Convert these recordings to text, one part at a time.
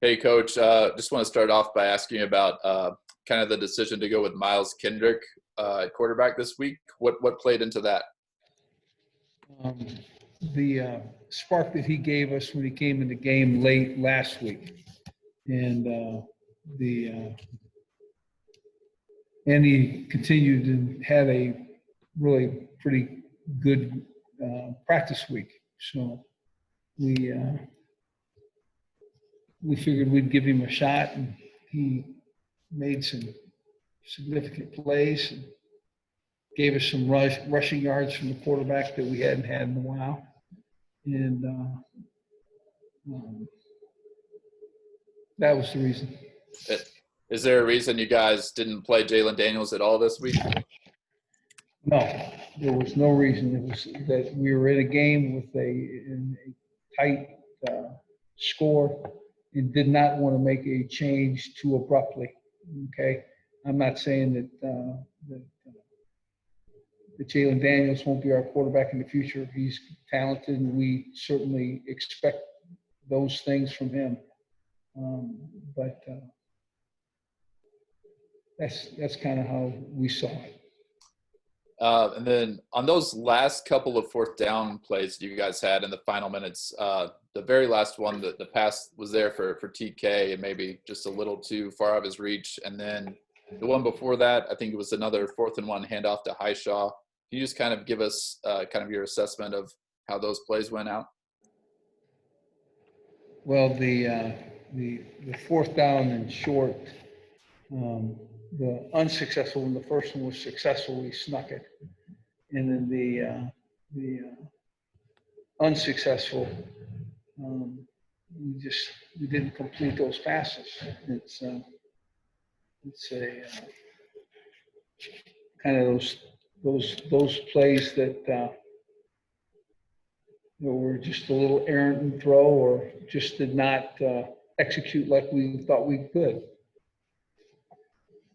Hey, Coach. Just want to start off by asking you about kind of the decision to go with Miles Kendrick at quarterback this week. What played into that? Um, the spark that he gave us when he came in the game late last week, and the and he continued and had a really pretty good practice week. So we figured we'd give him a shot, and he made some significant plays and gave us some rushing yards from the quarterback that we hadn't had in a while. And that was the reason. Is there a reason you guys didn't play Jalen Daniels at all this week? No, there was no reason. It was that we were in a game with a tight score and did not want to make a change too abruptly. Okay, I'm not saying that Jalen Daniels won't be our quarterback in the future. He's talented, and we certainly expect those things from him. But that's kind of how we saw it. And then on those last couple of fourth down plays you guys had in the final minutes, the very last one, the pass was there for TK and maybe just a little too far out of his reach. And then the one before that, I think it was another 4th and 1 handoff to Highshaw. Can you just kind of give us kind of your assessment of how those plays went out? Well, the 4th down and short, the unsuccessful one, the first one was successful. We snuck it, and then the unsuccessful, we didn't complete those passes. It's a kind of those plays that were just a little errant throw, or just did not execute like we thought we could.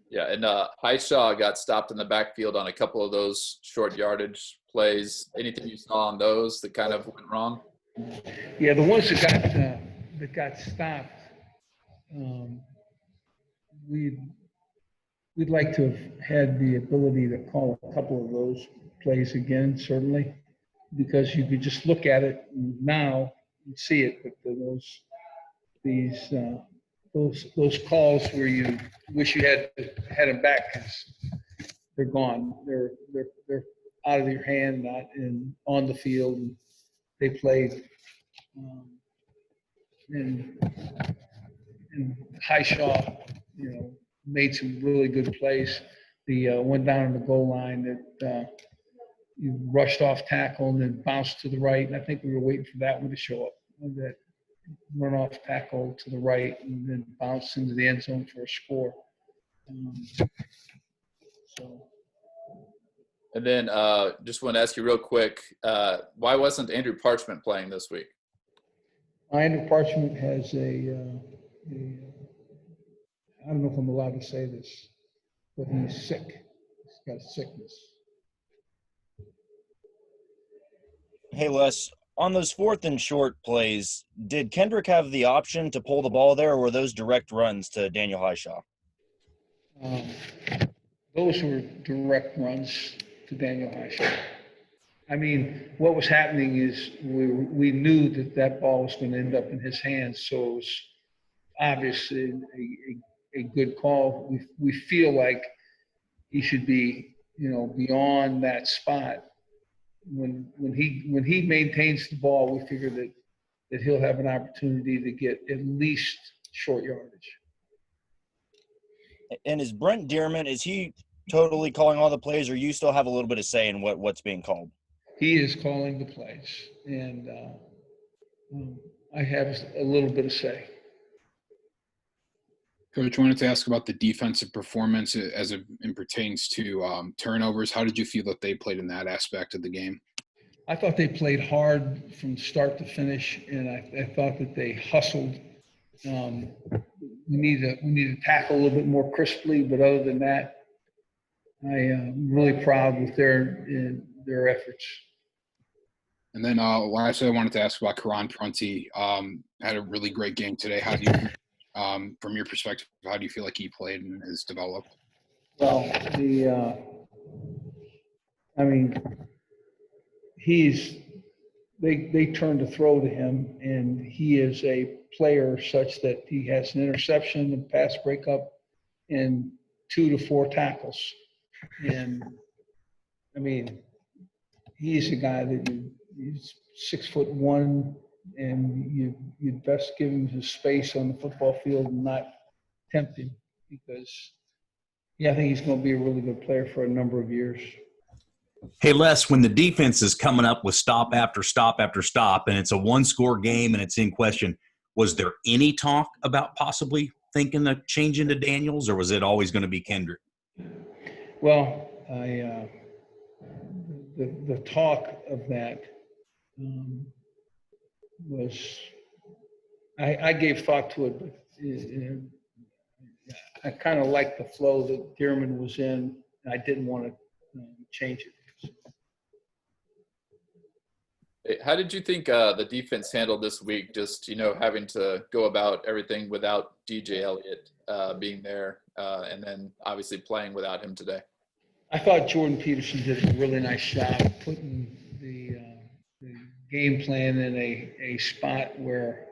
Yeah, and Highshaw got stopped in the backfield on a couple of those short yardage plays. Anything you saw on those that kind of went wrong? Yeah, the ones that got stopped, we'd like to have had the ability to call a couple of those plays again, certainly, because you could just look at it now and see it. But those calls where you wish you had them back, because they're gone. They're out of your hand, not on the field. And they played, and Highshaw, made some really good plays. The one down on the goal line that you rushed off tackle and then bounced to the right, and I think we were waiting for that one to show up. That run off tackle to the right and then bounce into the end zone for a score. And then just want to ask you real quick, why wasn't Andrew Parchment playing this week? Andrew Parchment has I don't know if I'm allowed to say this, but he's sick. He's got a sickness. Hey, Les, on those 4th and short plays, did Kendrick have the option to pull the ball there, or were those direct runs to Daniel Highshaw? Those were direct runs to Daniel Highshaw. I mean, what was happening is we knew that ball was going to end up in his hands, so it was obviously a good call. We feel like he should be, beyond that spot. When he maintains the ball, we figure that he'll have an opportunity to get at least short yardage. And is Brent Dearman, is he totally calling all the plays, or you still have a little bit of say in what's being called? He is calling the plays, and I have a little bit of say. Coach, I wanted to ask about the defensive performance as it pertains to turnovers. How did you feel that they played in that aspect of the game? I thought they played hard from start to finish, and I thought that they hustled. We need to tackle a little bit more crisply, but other than that, I am really proud with their efforts. And then lastly, I wanted to ask about Karan Prunty. Had a really great game today. How do you From your perspective, how do you feel like he played and has developed? Well, I mean, they turn to throw to him, and he is a player such that he has an interception, a pass breakup, and 2 to 4 tackles. And I mean, he's a guy that he's 6'1", and you'd best give him his space on the football field and not tempt him, because I think he's going to be a really good player for a number of years. Hey, Les, when the defense is coming up with stop after stop after stop, and it's a one-score game and it's in question, was there any talk about possibly thinking of changing to Daniels, or was it always going to be Kendrick? Well, the talk of that was, I gave thought to it, but I kind of liked the flow that Dearman was in. And I didn't want to change it. How did you think the defense handled this week? Just having to go about everything without DJ Elliott being there, and then obviously playing without him today. I thought Jordan Peterson did a really nice job putting the game plan in a spot where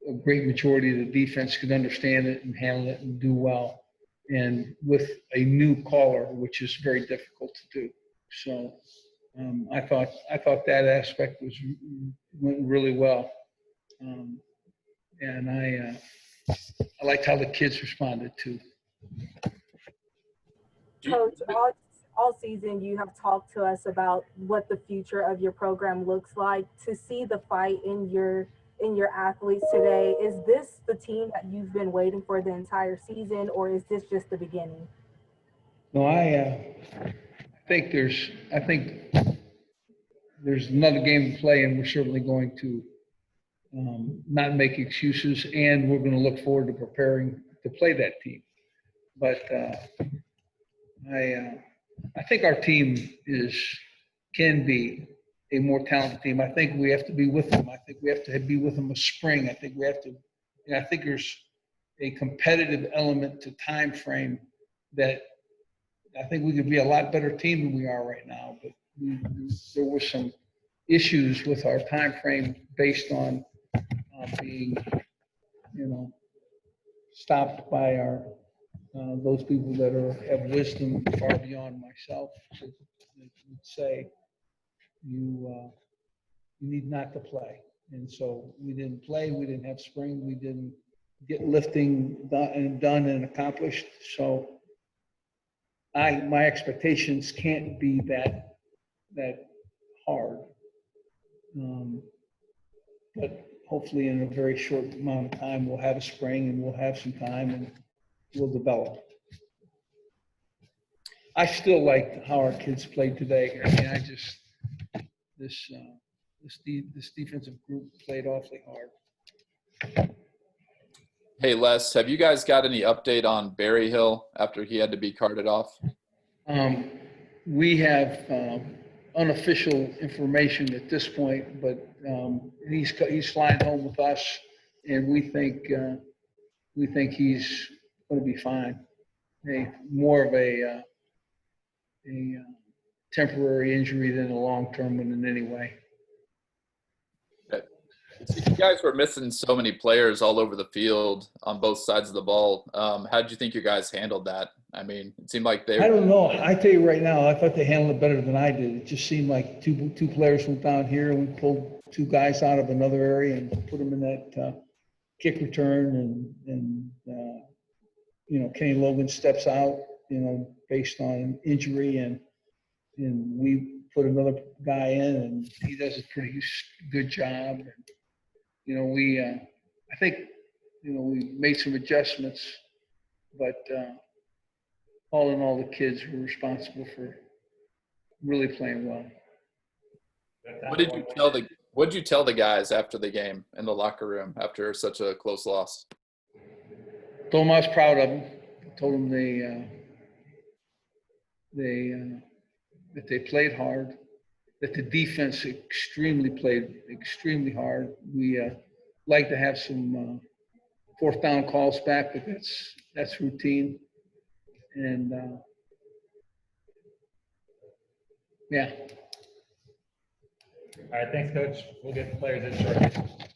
a great majority of the defense could understand it and handle it and do well, and with a new caller, which is very difficult to do. So I thought that aspect went really well, and I liked how the kids responded too. Coach, all season you have talked to us about what the future of your program looks like. To see the fight in your athletes today, is this the team that you've been waiting for the entire season, or is this just the beginning? No, I think there's another game to play, and we're certainly going to not make excuses, and we're going to look forward to preparing to play that team. But I think our team can be a more talented team. I think we have to be with them. I think we have to be with them a spring. I think we have to. I think there's a competitive element to time frame that I think we could be a lot better team than we are right now. But there were some issues with our time frame based on being, stopped by those people that have wisdom far beyond myself. That would say you need not to play, and so we didn't play. We didn't have spring. We didn't get lifting done and accomplished. So my expectations can't be that hard. But hopefully in a very short amount of time, we'll have a spring and we'll have some time and we'll develop. I still like how our kids played today. I mean, this defensive group played awfully hard. Hey, Les, have you guys got any update on Berryhill after he had to be carted off? We have unofficial information at this point, but he's flying home with us, and we think he's going to be fine. More of a temporary injury than a long-term one in any way. You guys were missing so many players all over the field on both sides of the ball. How did you think you guys handled that? I mean, it seemed like I don't know. I tell you right now, I thought they handled it better than I did. It just seemed like two players went down here, and we pulled 2 guys out of another area and put them in that kick return, and Kenny Logan steps out, based on injury, and we put another guy in, and he does a pretty good job. And, I think, we made some adjustments, but all in all, the kids were responsible for really playing well. What did you tell the guys after the game in the locker room after such a close loss? Told them I was proud of them. Told them that they played hard, that the defense played extremely hard. We like to have some fourth down calls back, but that's routine. And, yeah. All right, thanks, Coach. We'll get the players in shortly.